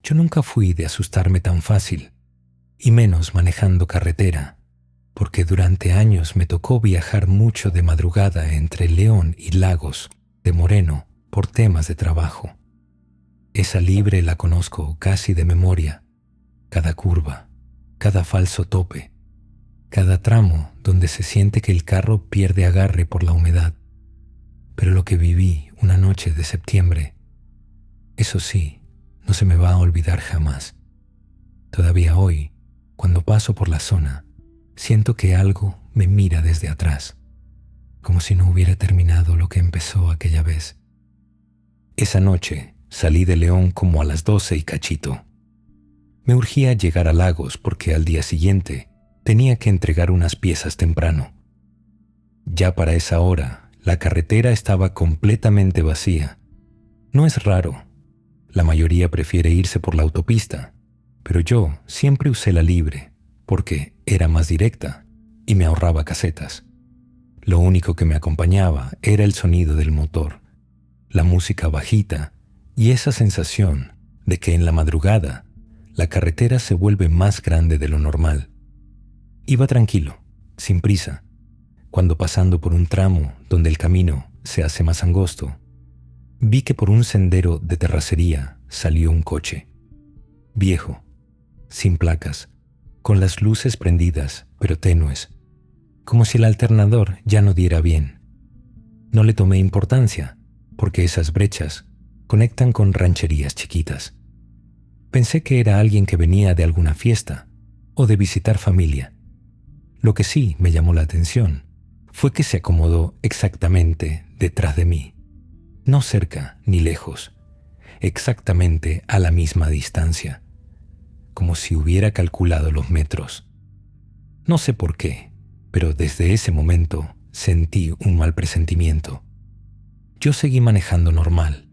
Yo nunca fui de asustarme tan fácil, y menos manejando carretera, porque durante años me tocó viajar mucho de madrugada entre León y Lagos de Moreno por temas de trabajo. Esa libre la conozco casi de memoria, cada curva, cada falso tope, cada tramo donde se siente que el carro pierde agarre por la humedad. Pero lo que viví una noche de septiembre, eso sí, no se me va a olvidar jamás. Todavía hoy, cuando paso por la zona, siento que algo me mira desde atrás, como si no hubiera terminado lo que empezó aquella vez. Esa noche salí de León como a las 12 y cachito. Me urgía llegar a Lagos porque al día siguiente tenía que entregar unas piezas temprano. Ya para esa hora, la carretera estaba completamente vacía. No es raro. La mayoría prefiere irse por la autopista, pero yo siempre usé la libre porque era más directa y me ahorraba casetas. Lo único que me acompañaba era el sonido del motor, la música bajita y esa sensación de que en la madrugada la carretera se vuelve más grande de lo normal. Iba tranquilo, sin prisa, cuando pasando por un tramo donde el camino se hace más angosto, vi que por un sendero de terracería salió un coche, viejo, sin placas, con las luces prendidas pero tenues, como si el alternador ya no diera bien. No le tomé importancia, porque esas brechas conectan con rancherías chiquitas. Pensé que era alguien que venía de alguna fiesta o de visitar familia. Lo que sí me llamó la atención fue que se acomodó exactamente detrás de mí, no cerca ni lejos, exactamente a la misma distancia, como si hubiera calculado los metros. No sé por qué, pero desde ese momento sentí un mal presentimiento. Yo seguí manejando normal,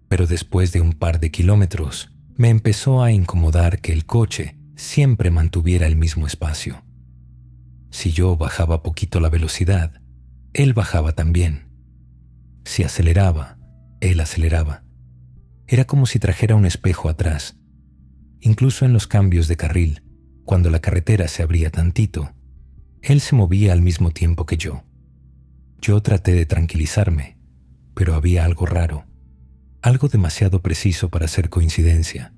pero después de un par de kilómetros me empezó a incomodar que el coche siempre mantuviera el mismo espacio. Si yo bajaba poquito la velocidad, él bajaba también. Si aceleraba, él aceleraba. Era como si trajera un espejo atrás. Incluso en los cambios de carril, cuando la carretera se abría tantito, él se movía al mismo tiempo que yo. Yo traté de tranquilizarme, pero había algo raro, algo demasiado preciso para ser coincidencia.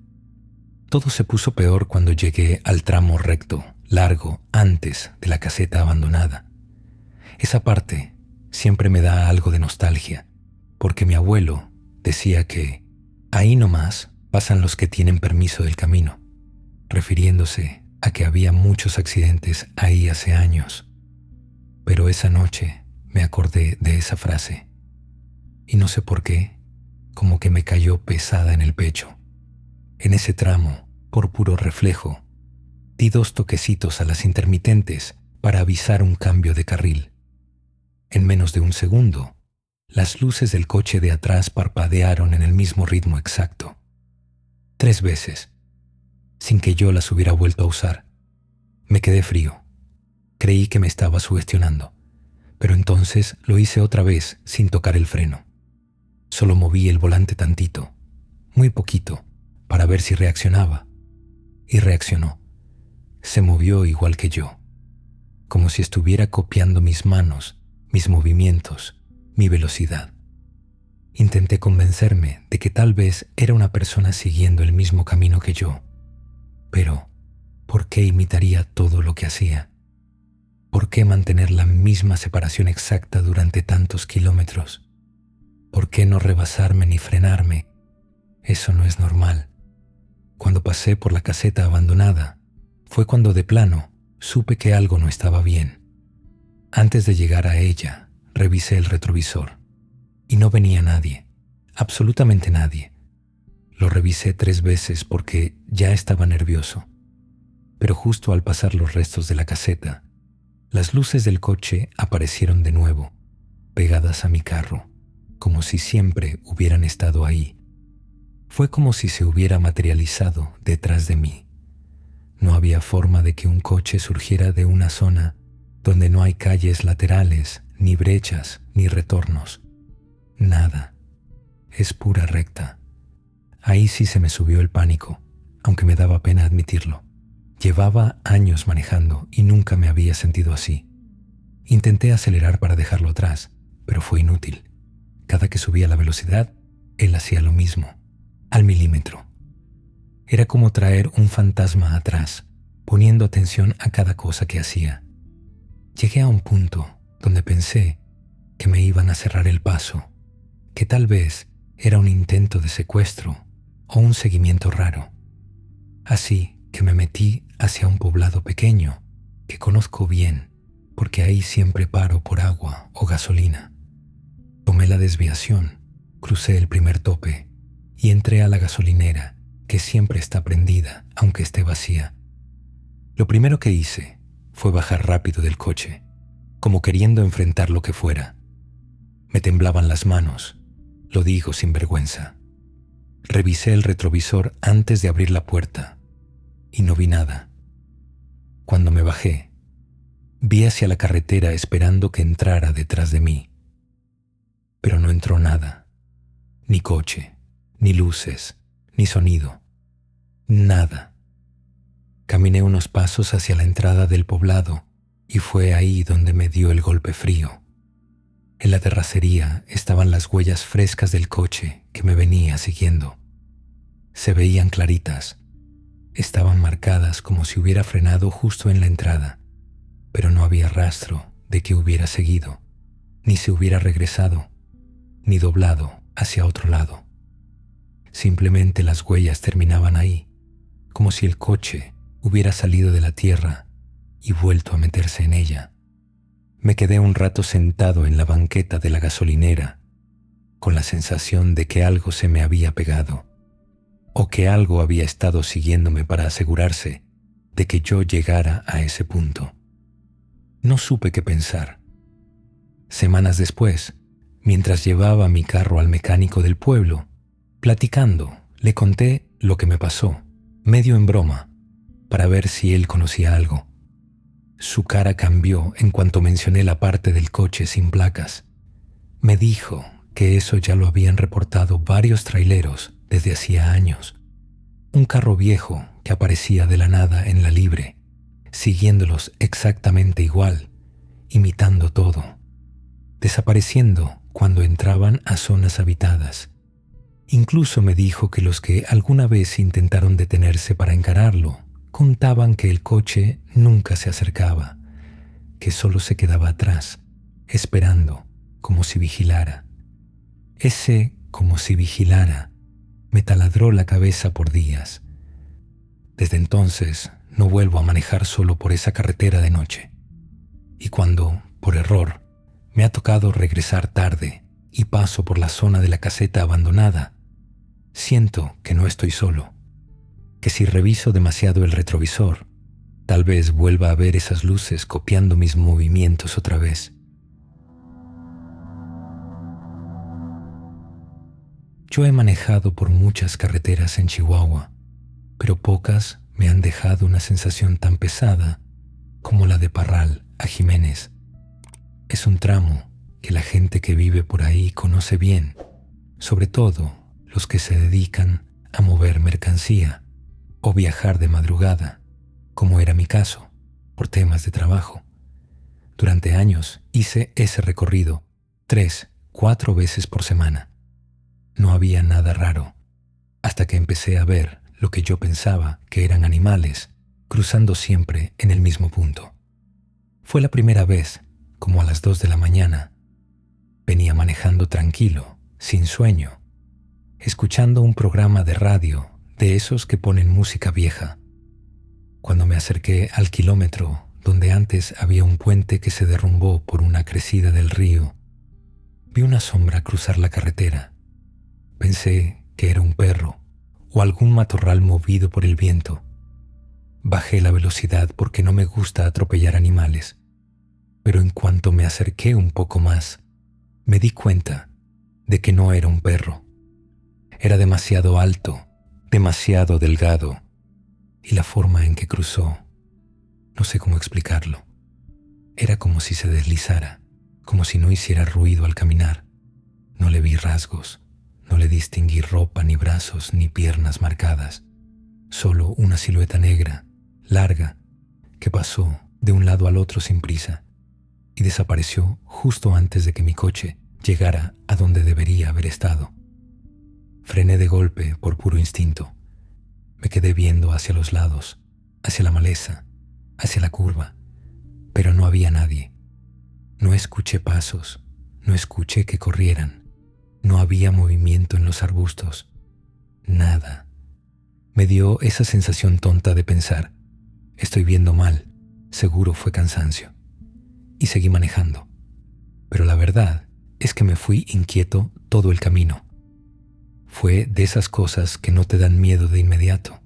Todo se puso peor cuando llegué al tramo recto, largo, antes de la caseta abandonada. Esa parte siempre me da algo de nostalgia, porque mi abuelo decía que ahí nomás pasan los que tienen permiso del camino, refiriéndose a que había muchos accidentes ahí hace años. Pero esa noche me acordé de esa frase, y no sé por qué, como que me cayó pesada en el pecho. En ese tramo, por puro reflejo, di 2 toquecitos a las intermitentes para avisar un cambio de carril. En menos de un segundo, las luces del coche de atrás parpadearon en el mismo ritmo exacto. 3 veces, sin que yo las hubiera vuelto a usar. Me quedé frío. Creí que me estaba sugestionando, pero entonces lo hice otra vez sin tocar el freno. Solo moví el volante tantito, muy poquito, para ver si reaccionaba. Y reaccionó. Se movió igual que yo, como si estuviera copiando mis manos, mis movimientos, mi velocidad. Intenté convencerme de que tal vez era una persona siguiendo el mismo camino que yo. Pero, ¿por qué imitaría todo lo que hacía? ¿Por qué mantener la misma separación exacta durante tantos kilómetros? ¿Por qué no rebasarme ni frenarme? Eso no es normal. Cuando pasé por la caseta abandonada, fue cuando de plano supe que algo no estaba bien. Antes de llegar a ella, revisé el retrovisor y no venía nadie, absolutamente nadie. Lo revisé 3 veces porque ya estaba nervioso. Pero justo al pasar los restos de la caseta, las luces del coche aparecieron de nuevo, pegadas a mi carro, como si siempre hubieran estado ahí. Fue como si se hubiera materializado detrás de mí. No había forma de que un coche surgiera de una zona donde no hay calles laterales, ni brechas, ni retornos. Nada. Es pura recta. Ahí sí se me subió el pánico, aunque me daba pena admitirlo. Llevaba años manejando y nunca me había sentido así. Intenté acelerar para dejarlo atrás, pero fue inútil. Cada que subía la velocidad, él hacía lo mismo, al milímetro. Era como traer un fantasma atrás, poniendo atención a cada cosa que hacía. Llegué a un punto donde pensé que me iban a cerrar el paso, que tal vez era un intento de secuestro o un seguimiento raro. Así que me metí hacia un poblado pequeño que conozco bien, porque ahí siempre paro por agua o gasolina. Tomé la desviación, crucé el primer tope y entré a la gasolinera, que siempre está prendida, aunque esté vacía. Lo primero que hice fue bajar rápido del coche, como queriendo enfrentar lo que fuera. Me temblaban las manos, lo digo sin vergüenza. Revisé el retrovisor antes de abrir la puerta y no vi nada. Cuando me bajé, vi hacia la carretera esperando que entrara detrás de mí. Pero no entró nada, ni coche, ni luces, ni sonido, nada. Caminé unos pasos hacia la entrada del poblado y fue ahí donde me dio el golpe frío. En la terracería estaban las huellas frescas del coche que me venía siguiendo. Se veían claritas. Estaban marcadas como si hubiera frenado justo en la entrada, pero no había rastro de que hubiera seguido, ni se hubiera regresado, ni doblado hacia otro lado. Simplemente las huellas terminaban ahí, como si el coche hubiera salido de la tierra y vuelto a meterse en ella. Me quedé un rato sentado en la banqueta de la gasolinera, con la sensación de que algo se me había pegado, o que algo había estado siguiéndome para asegurarse de que yo llegara a ese punto. No supe qué pensar. Semanas después, mientras llevaba mi carro al mecánico del pueblo, platicando, le conté lo que me pasó, medio en broma, para ver si él conocía algo. Su cara cambió en cuanto mencioné la parte del coche sin placas. Me dijo que eso ya lo habían reportado varios traileros desde hacía años. Un carro viejo que aparecía de la nada en la libre, siguiéndolos exactamente igual, imitando todo, desapareciendo cuando entraban a zonas habitadas. Incluso me dijo que los que alguna vez intentaron detenerse para encararlo contaban que el coche nunca se acercaba, que solo se quedaba atrás, esperando, como si vigilara. Ese como si vigilara me taladró la cabeza por días. Desde entonces no vuelvo a manejar solo por esa carretera de noche. Y cuando, por error, me ha tocado regresar tarde y paso por la zona de la caseta abandonada, siento que no estoy solo, que si reviso demasiado el retrovisor, tal vez vuelva a ver esas luces copiando mis movimientos otra vez. Yo he manejado por muchas carreteras en Chihuahua, pero pocas me han dejado una sensación tan pesada como la de Parral a Jiménez. Es un tramo que la gente que vive por ahí conoce bien, sobre todo los que se dedican a mover mercancía o viajar de madrugada, como era mi caso, por temas de trabajo. Durante años hice ese recorrido 3, 4 veces por semana. No había nada raro, hasta que empecé a ver lo que yo pensaba que eran animales, cruzando siempre en el mismo punto. Fue la primera vez, como a las 2 de la mañana. Venía manejando tranquilo, sin sueño, escuchando un programa de radio de esos que ponen música vieja. Cuando me acerqué al kilómetro donde antes había un puente que se derrumbó por una crecida del río, vi una sombra cruzar la carretera. Pensé que era un perro o algún matorral movido por el viento. Bajé la velocidad porque no me gusta atropellar animales, pero en cuanto me acerqué un poco más, me di cuenta de que no era un perro. Era demasiado alto, demasiado delgado, y la forma en que cruzó, no sé cómo explicarlo. Era como si se deslizara, como si no hiciera ruido al caminar. No le vi rasgos, no le distinguí ropa, ni brazos, ni piernas marcadas. solo una silueta negra, larga, que pasó de un lado al otro sin prisa y desapareció justo antes de que mi coche llegara a donde debería haber estado. Frené de golpe por puro instinto. Me quedé viendo hacia los lados, hacia la maleza, hacia la curva, pero no había nadie. No escuché pasos, no escuché que corrieran, no había movimiento en los arbustos, nada. Me dio esa sensación tonta de pensar, estoy viendo mal, seguro fue cansancio. Y seguí manejando. Pero la verdad es que me fui inquieto todo el camino. Fue de esas cosas que no te dan miedo de inmediato,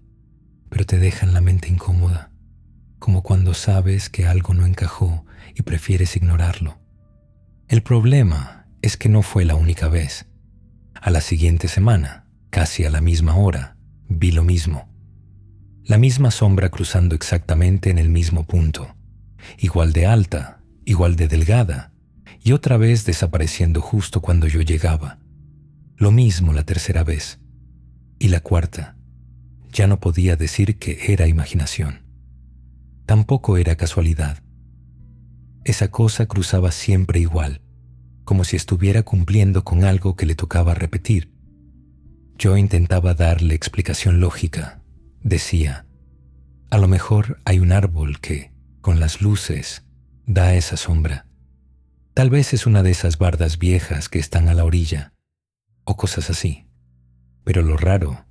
pero te dejan la mente incómoda, como cuando sabes que algo no encajó y prefieres ignorarlo. El problema es que no fue la única vez. A la siguiente semana, casi a la misma hora, vi lo mismo. La misma sombra cruzando exactamente en el mismo punto, igual de alta, igual de delgada, y otra vez desapareciendo justo cuando yo llegaba. Lo mismo la tercera vez. Y la cuarta. Ya no podía decir que era imaginación. Tampoco era casualidad. Esa cosa cruzaba siempre igual, como si estuviera cumpliendo con algo que le tocaba repetir. Yo intentaba darle explicación lógica. Decía, a lo mejor hay un árbol que, con las luces, da esa sombra. Tal vez es una de esas bardas viejas que están a la orilla, o cosas así. Pero lo raro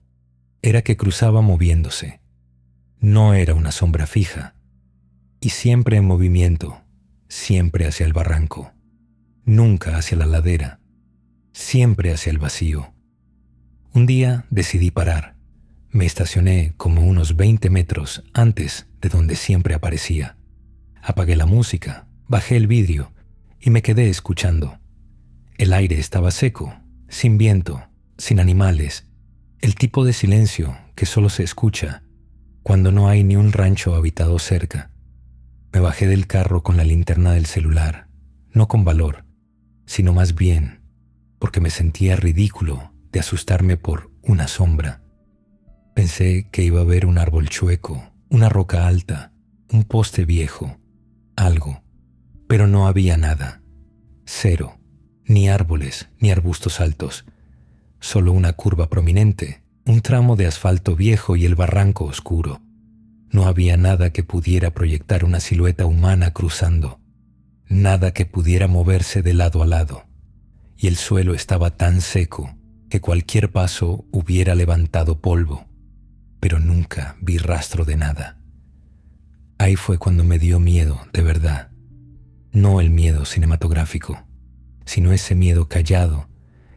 era que cruzaba moviéndose. No era una sombra fija, y siempre en movimiento, siempre hacia el barranco, nunca hacia la ladera, siempre hacia el vacío. Un día decidí parar. Me estacioné como unos 20 metros antes de donde siempre aparecía. Apagué la música, bajé el vidrio y me quedé escuchando. El aire estaba seco, sin viento, sin animales, el tipo de silencio que solo se escucha cuando no hay ni un rancho habitado cerca. Me bajé del carro con la linterna del celular, no con valor, sino más bien porque me sentía ridículo de asustarme por una sombra. Pensé que iba a ver un árbol chueco, una roca alta, un poste viejo, algo, pero no había nada. Cero, ni árboles, ni arbustos altos, solo una curva prominente, un tramo de asfalto viejo y el barranco oscuro. No había nada que pudiera proyectar una silueta humana cruzando, nada que pudiera moverse de lado a lado, y el suelo estaba tan seco que cualquier paso hubiera levantado polvo, pero nunca vi rastro de nada. Ahí fue cuando me dio miedo, de verdad. No el miedo cinematográfico, sino ese miedo callado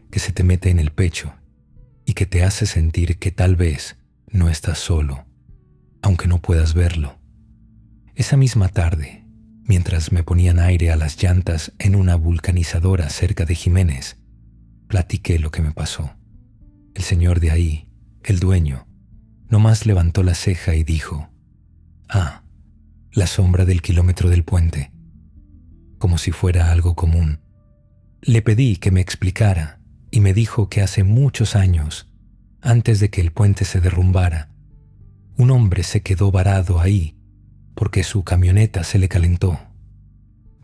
que se te mete en el pecho y que te hace sentir que tal vez no estás solo, aunque no puedas verlo. Esa misma tarde, mientras me ponían aire a las llantas en una vulcanizadora cerca de Jiménez, platiqué lo que me pasó. El señor de ahí, el dueño, nomás levantó la ceja y dijo, «Ah, la sombra del kilómetro del puente», como si fuera algo común. Le pedí que me explicara y me dijo que hace muchos años, antes de que el puente se derrumbara, un hombre se quedó varado ahí porque su camioneta se le calentó.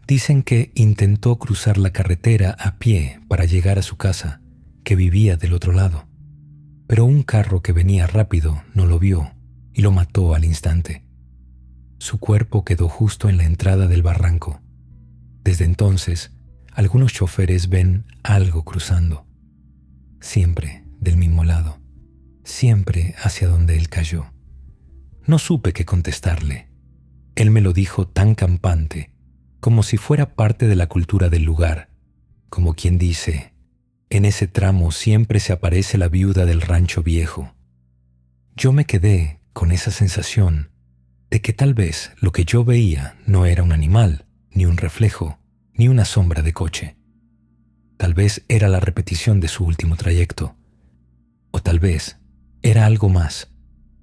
Dicen que intentó cruzar la carretera a pie para llegar a su casa, que vivía del otro lado, pero un carro que venía rápido no lo vio y lo mató al instante. Su cuerpo quedó justo en la entrada del barranco. Desde entonces, algunos choferes ven algo cruzando, siempre del mismo lado, siempre hacia donde él cayó. No supe qué contestarle. Él me lo dijo tan campante, como si fuera parte de la cultura del lugar, como quien dice, en ese tramo siempre se aparece la viuda del rancho viejo. Yo me quedé con esa sensación de que tal vez lo que yo veía no era un animal, ni un reflejo, ni una sombra de coche. Tal vez era la repetición de su último trayecto. O tal vez era algo más,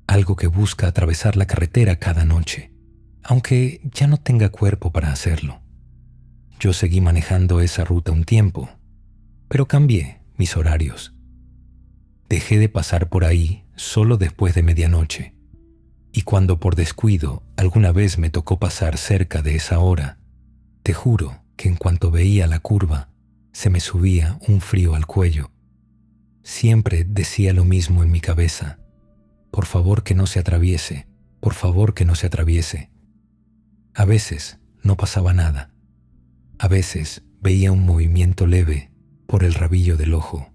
algo que busca atravesar la carretera cada noche, aunque ya no tenga cuerpo para hacerlo. Yo seguí manejando esa ruta un tiempo, pero cambié mis horarios. Dejé de pasar por ahí solo después de medianoche, Y cuando por descuido alguna vez me tocó pasar cerca de esa hora, te juro que en cuanto veía la curva, se me subía un frío al cuello. Siempre decía lo mismo en mi cabeza: por favor que no se atraviese, por favor que no se atraviese. A veces no pasaba nada. A veces veía un movimiento leve por el rabillo del ojo,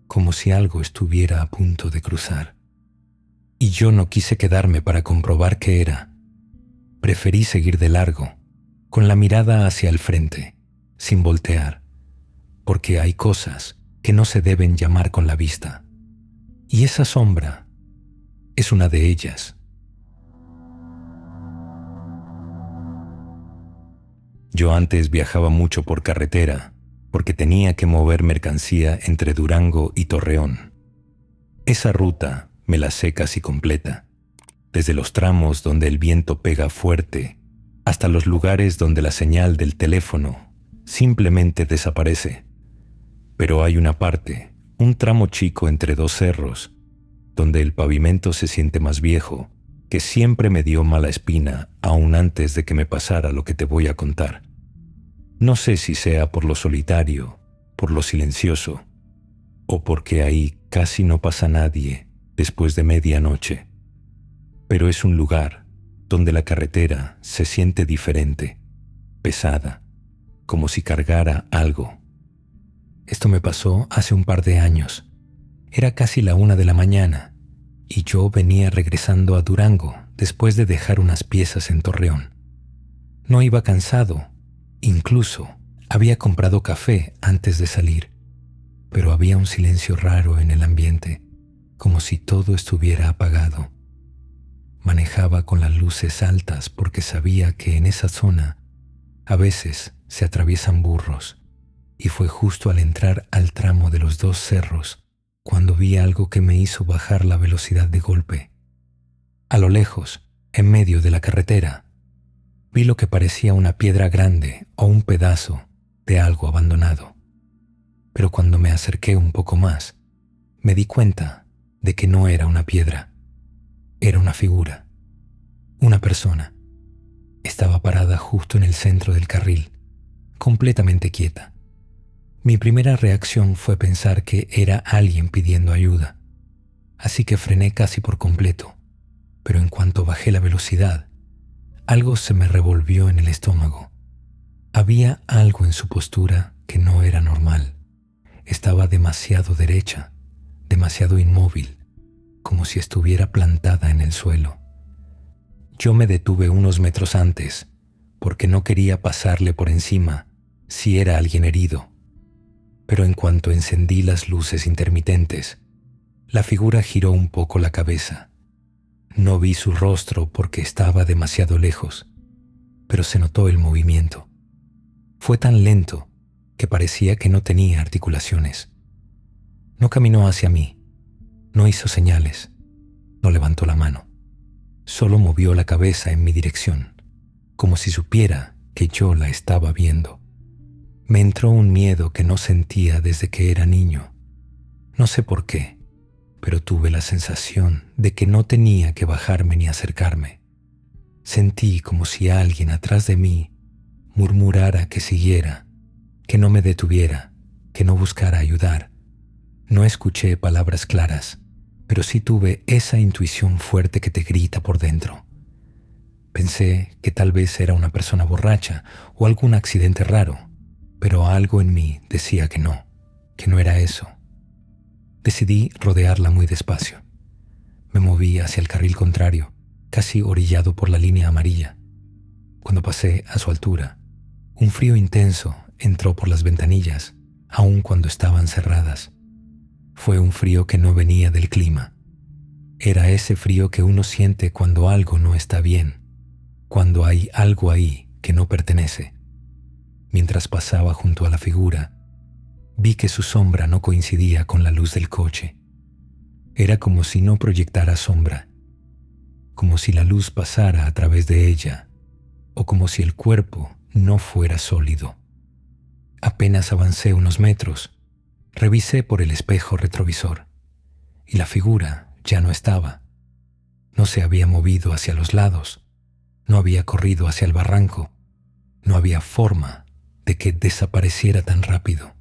como si algo estuviera a punto de cruzar. Y yo no quise quedarme para comprobar qué era. Preferí seguir de largo, con la mirada hacia el frente, sin voltear, porque hay cosas que no se deben llamar con la vista. Y esa sombra es una de ellas. Yo antes viajaba mucho por carretera porque tenía que mover mercancía entre Durango y Torreón. Esa ruta me la sé casi completa, desde los tramos donde el viento pega fuerte hasta los lugares donde la señal del teléfono simplemente desaparece. Pero hay una parte, un tramo chico entre dos cerros, donde el pavimento se siente más viejo, que siempre me dio mala espina aún antes de que me pasara lo que te voy a contar. No sé si sea por lo solitario, por lo silencioso, o porque ahí casi no pasa nadie después de medianoche, pero es un lugar donde la carretera se siente diferente, pesada, como si cargara algo. Esto me pasó hace un par de años. Era casi la 1 de la mañana y yo venía regresando a Durango después de dejar unas piezas en Torreón. No iba cansado, incluso había comprado café antes de salir, pero había un silencio raro en el ambiente, como si todo estuviera apagado. Manejaba con las luces altas porque sabía que en esa zona a veces se atraviesan burros, y fue justo al entrar al tramo de los dos cerros cuando vi algo que me hizo bajar la velocidad de golpe. A lo lejos, en medio de la carretera, vi lo que parecía una piedra grande o un pedazo de algo abandonado. Pero cuando me acerqué un poco más, me di cuenta de que no era una piedra. Era una figura. Una persona. Estaba parada justo en el centro del carril, completamente quieta. Mi primera reacción fue pensar que era alguien pidiendo ayuda, así que frené casi por completo, pero en cuanto bajé la velocidad, algo se me revolvió en el estómago. Había algo en su postura que no era normal. Estaba demasiado derecha, demasiado inmóvil, como si estuviera plantada en el suelo. Yo me detuve unos metros antes, porque no quería pasarle por encima si era alguien herido. Pero en cuanto encendí las luces intermitentes, la figura giró un poco la cabeza. No vi su rostro porque estaba demasiado lejos, pero se notó el movimiento. Fue tan lento que parecía que no tenía articulaciones. No caminó hacia mí, no hizo señales, no levantó la mano. Solo movió la cabeza en mi dirección, como si supiera que yo la estaba viendo. Me entró un miedo que no sentía desde que era niño. No sé por qué, pero tuve la sensación de que no tenía que bajarme ni acercarme. Sentí como si alguien atrás de mí murmurara que siguiera, que no me detuviera, que no buscara ayudar. No escuché palabras claras, pero sí tuve esa intuición fuerte que te grita por dentro. Pensé que tal vez era una persona borracha o algún accidente raro, pero algo en mí decía que no era eso. Decidí rodearla muy despacio. Me moví hacia el carril contrario, casi orillado por la línea amarilla. Cuando pasé a su altura, un frío intenso entró por las ventanillas, aun cuando estaban cerradas. Fue un frío que no venía del clima. Era ese frío que uno siente cuando algo no está bien, cuando hay algo ahí que no pertenece. Mientras pasaba junto a la figura, vi que su sombra no coincidía con la luz del coche. Era como si no proyectara sombra, como si la luz pasara a través de ella, o como si el cuerpo no fuera sólido. Apenas avancé unos metros, revisé por el espejo retrovisor, y la figura ya no estaba. No se había movido hacia los lados, no había corrido hacia el barranco, no había forma de que desapareciera tan rápido.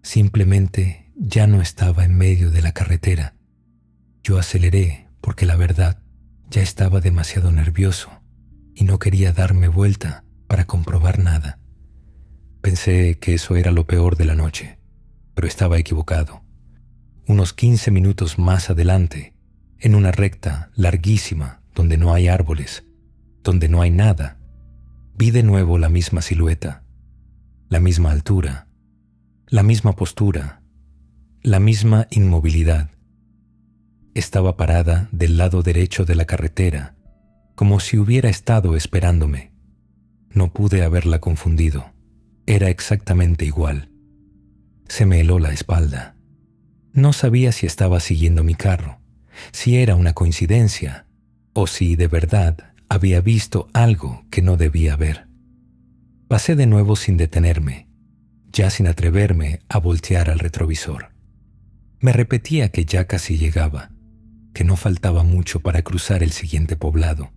Simplemente ya no estaba en medio de la carretera. Yo aceleré porque la verdad ya estaba demasiado nervioso y no quería darme vuelta para comprobar nada. Pensé que eso era lo peor de la noche, pero estaba equivocado. Unos 15 minutos más adelante, en una recta larguísima donde no hay árboles, donde no hay nada, vi de nuevo la misma silueta, la misma altura, la misma postura, la misma inmovilidad. Estaba parada del lado derecho de la carretera, como si hubiera estado esperándome. No pude haberla confundido. Era exactamente igual. Se me heló la espalda. No sabía si estaba siguiendo mi carro, si era una coincidencia o si de verdad había visto algo que no debía ver. Pasé de nuevo sin detenerme, ya sin atreverme a voltear al retrovisor. Me repetía que ya casi llegaba, que no faltaba mucho para cruzar el siguiente poblado.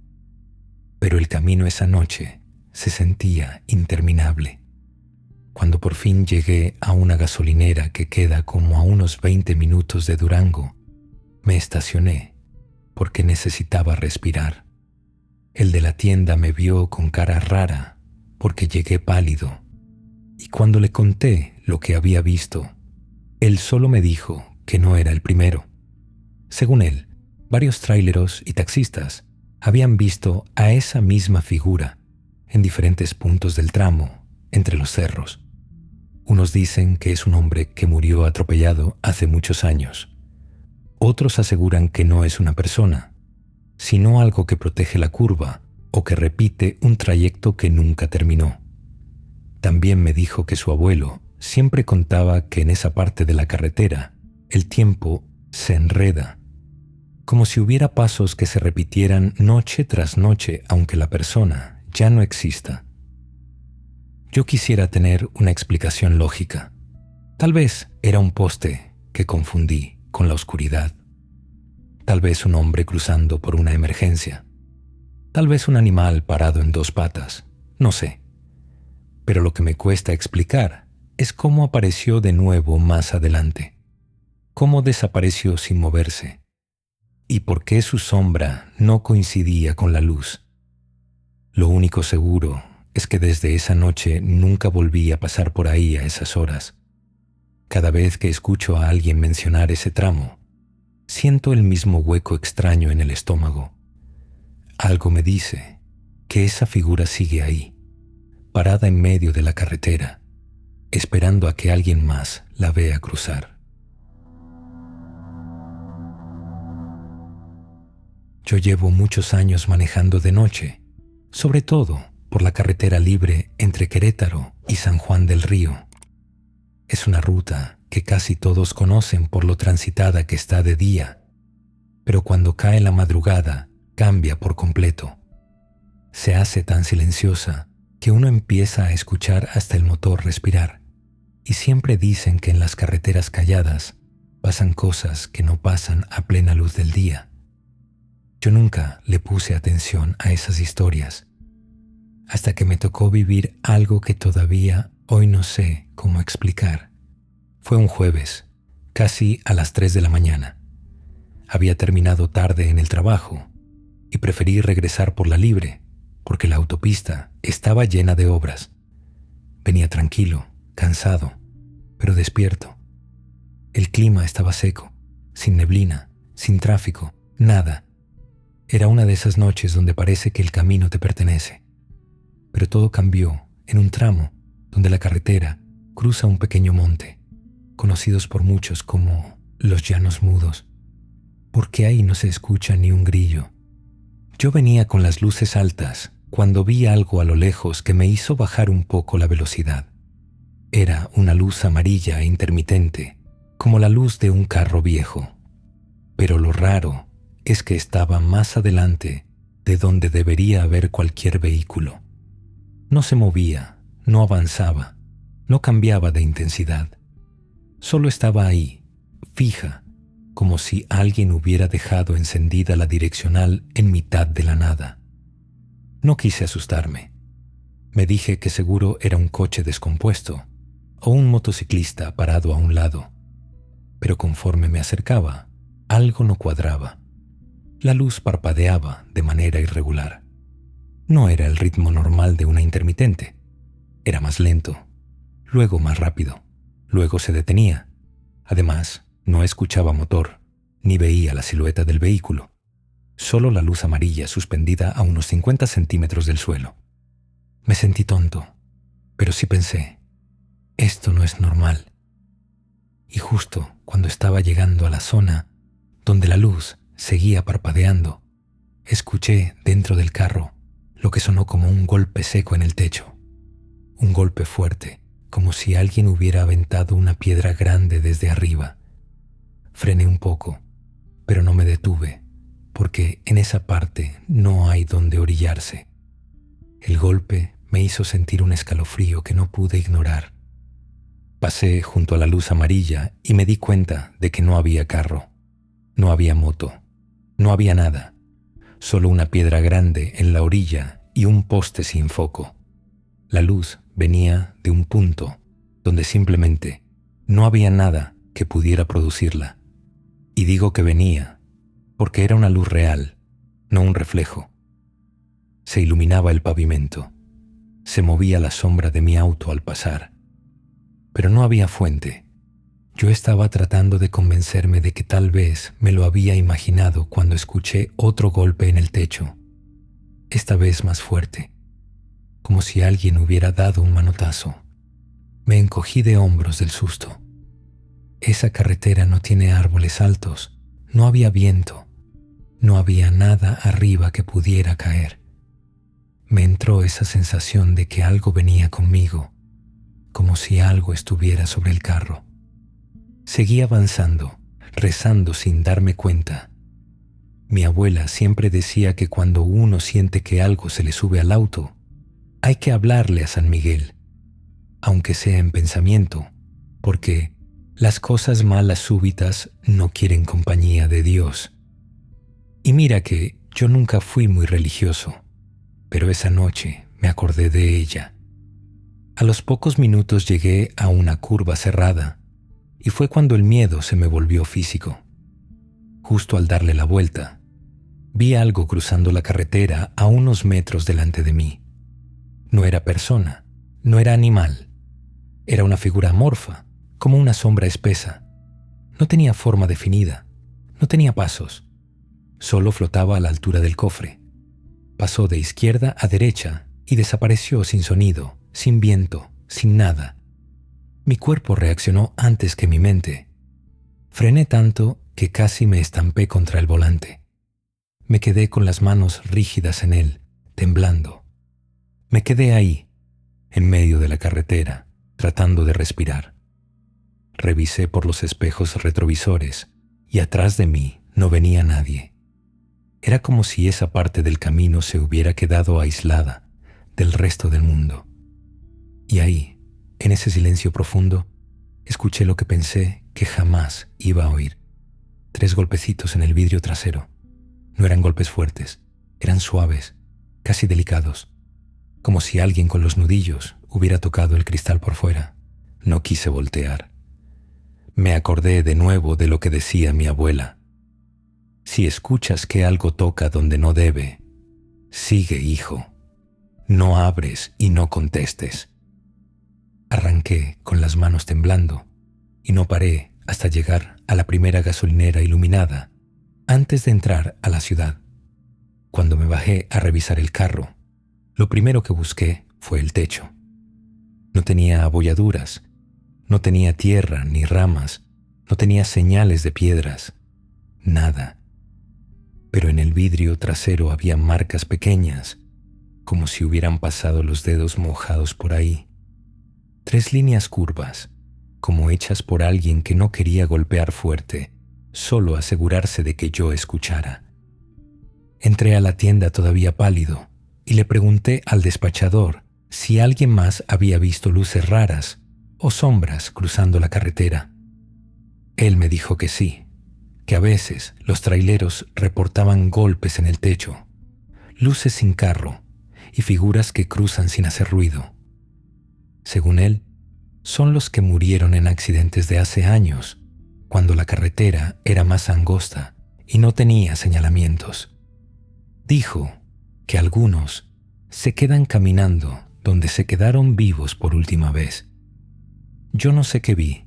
Pero el camino esa noche se sentía interminable. Cuando por fin llegué a una gasolinera que queda como a unos 20 minutos de Durango, me estacioné porque necesitaba respirar. El de la tienda me vio con cara rara porque llegué pálido, y cuando le conté lo que había visto, él solo me dijo que no era el primero. Según él, varios tráileros y taxistas habían visto a esa misma figura en diferentes puntos del tramo, entre los cerros. Unos dicen que es un hombre que murió atropellado hace muchos años. Otros aseguran que no es una persona, sino algo que protege la curva o que repite un trayecto que nunca terminó. También me dijo que su abuelo siempre contaba que en esa parte de la carretera el tiempo se enreda, como si hubiera pasos que se repitieran noche tras noche aunque la persona ya no exista. Yo quisiera tener una explicación lógica. Tal vez era un poste que confundí con la oscuridad. Tal vez un hombre cruzando por una emergencia. Tal vez un animal parado en dos patas. No sé. Pero lo que me cuesta explicar es cómo apareció de nuevo más adelante. Cómo desapareció sin moverse. Y por qué su sombra no coincidía con la luz. Lo único seguro es que desde esa noche nunca volví a pasar por ahí a esas horas. Cada vez que escucho a alguien mencionar ese tramo, siento el mismo hueco extraño en el estómago. Algo me dice que esa figura sigue ahí, parada en medio de la carretera, esperando a que alguien más la vea cruzar. Yo llevo muchos años manejando de noche, sobre todo por la carretera libre entre Querétaro y San Juan del Río. Es una ruta que casi todos conocen por lo transitada que está de día, pero cuando cae la madrugada cambia por completo. Se hace tan silenciosa que uno empieza a escuchar hasta el motor respirar, y siempre dicen que en las carreteras calladas pasan cosas que no pasan a plena luz del día. Yo nunca le puse atención a esas historias, hasta que me tocó vivir algo que todavía hoy no sé cómo explicar. Fue un jueves, casi a las 3 de la mañana. Había terminado tarde en el trabajo y preferí regresar por la libre porque la autopista estaba llena de obras. Venía tranquilo, cansado, pero despierto. El clima estaba seco, sin neblina, sin tráfico, nada. Era una de esas noches donde parece que el camino te pertenece. Pero todo cambió en un tramo donde la carretera cruza un pequeño monte, conocidos por muchos como los Llanos Mudos, porque ahí no se escucha ni un grillo. Yo venía con las luces altas cuando vi algo a lo lejos que me hizo bajar un poco la velocidad. Era una luz amarilla e intermitente, como la luz de un carro viejo. Pero lo raro es que estaba más adelante de donde debería haber cualquier vehículo. No se movía, no avanzaba, no cambiaba de intensidad. Solo estaba ahí, fija, como si alguien hubiera dejado encendida la direccional en mitad de la nada. No quise asustarme. Me dije que seguro era un coche descompuesto o un motociclista parado a un lado. Pero conforme me acercaba, algo no cuadraba. La luz parpadeaba de manera irregular. No era el ritmo normal de una intermitente. Era más lento, luego más rápido, luego se detenía. Además, no escuchaba motor, ni veía la silueta del vehículo. Solo la luz amarilla suspendida a unos 50 centímetros del suelo. Me sentí tonto, pero sí pensé, esto no es normal. Y justo cuando estaba llegando a la zona donde la luz seguía parpadeando, escuché dentro del carro lo que sonó como un golpe seco en el techo. Un golpe fuerte, como si alguien hubiera aventado una piedra grande desde arriba. Frené un poco, pero no me detuve, porque en esa parte no hay donde orillarse. El golpe me hizo sentir un escalofrío que no pude ignorar. Pasé junto a la luz amarilla y me di cuenta de que no había carro, no había moto, no había nada, solo una piedra grande en la orilla y un poste sin foco. La luz venía de un punto donde simplemente no había nada que pudiera producirla. Y digo que venía porque era una luz real, no un reflejo. Se iluminaba el pavimento, se movía la sombra de mi auto al pasar, pero no había fuente. Yo estaba tratando de convencerme de que tal vez me lo había imaginado cuando escuché otro golpe en el techo, esta vez más fuerte, como si alguien hubiera dado un manotazo. Me encogí de hombros del susto. Esa carretera no tiene árboles altos, no había viento, no había nada arriba que pudiera caer. Me entró esa sensación de que algo venía conmigo, como si algo estuviera sobre el carro. Seguí avanzando, rezando sin darme cuenta. Mi abuela siempre decía que cuando uno siente que algo se le sube al auto, hay que hablarle a San Miguel, aunque sea en pensamiento, porque las cosas malas súbitas no quieren compañía de Dios. Y mira que yo nunca fui muy religioso, pero esa noche me acordé de ella. A los pocos minutos llegué a una curva cerrada y fue cuando el miedo se me volvió físico. Justo al darle la vuelta, vi algo cruzando la carretera a unos metros delante de mí. No era persona, no era animal. Era una figura amorfa, como una sombra espesa. No tenía forma definida, no tenía pasos. Solo flotaba a la altura del cofre. Pasó de izquierda a derecha y desapareció sin sonido, sin viento, sin nada. Mi cuerpo reaccionó antes que mi mente. Frené tanto que casi me estampé contra el volante. Me quedé con las manos rígidas en él, temblando. Me quedé ahí, en medio de la carretera, tratando de respirar. Revisé por los espejos retrovisores y atrás de mí no venía nadie. Era como si esa parte del camino se hubiera quedado aislada del resto del mundo. Y ahí, en ese silencio profundo, escuché lo que pensé que jamás iba a oír. 3 golpecitos en el vidrio trasero. No eran golpes fuertes, eran suaves, casi delicados, como si alguien con los nudillos hubiera tocado el cristal por fuera. No quise voltear. Me acordé de nuevo de lo que decía mi abuela. Si escuchas que algo toca donde no debe, sigue, hijo. No abres y no contestes. Arranqué con las manos temblando y no paré hasta llegar a la primera gasolinera iluminada antes de entrar a la ciudad. Cuando me bajé a revisar el carro, lo primero que busqué fue el techo. No tenía abolladuras, no tenía tierra ni ramas, no tenía señales de piedras, nada. Pero en el vidrio trasero había marcas pequeñas, como si hubieran pasado los dedos mojados por ahí. 3 líneas curvas, como hechas por alguien que no quería golpear fuerte, solo asegurarse de que yo escuchara. Entré a la tienda todavía pálido y le pregunté al despachador si alguien más había visto luces raras o sombras cruzando la carretera. Él me dijo que sí, que a veces los traileros reportaban golpes en el techo, luces sin carro y figuras que cruzan sin hacer ruido. Según él, son los que murieron en accidentes de hace años, cuando la carretera era más angosta y no tenía señalamientos. Dijo que algunos se quedan caminando donde se quedaron vivos por última vez. Yo no sé qué vi.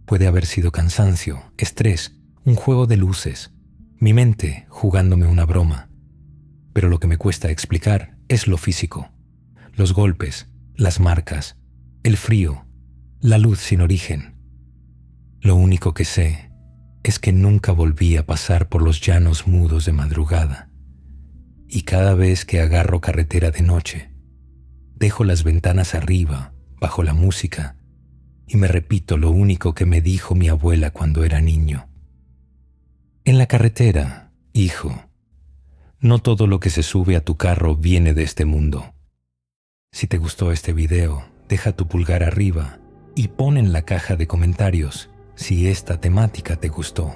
Puede haber sido cansancio, estrés, un juego de luces, mi mente jugándome una broma. Pero lo que me cuesta explicar es lo físico. Los golpes, las marcas, el frío, la luz sin origen. Lo único que sé es que nunca volví a pasar por los llanos mudos de madrugada. Y cada vez que agarro carretera de noche, dejo las ventanas arriba, bajo la música, y me repito lo único que me dijo mi abuela cuando era niño. En la carretera, hijo, no todo lo que se sube a tu carro viene de este mundo. Si te gustó este video, deja tu pulgar arriba y pon en la caja de comentarios si esta temática te gustó.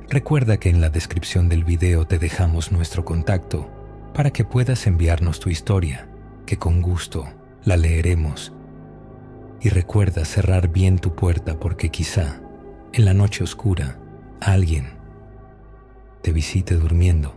Recuerda que en la descripción del video te dejamos nuestro contacto para que puedas enviarnos tu historia, que con gusto la leeremos. Y recuerda cerrar bien tu puerta porque quizá, en la noche oscura, alguien te visite durmiendo.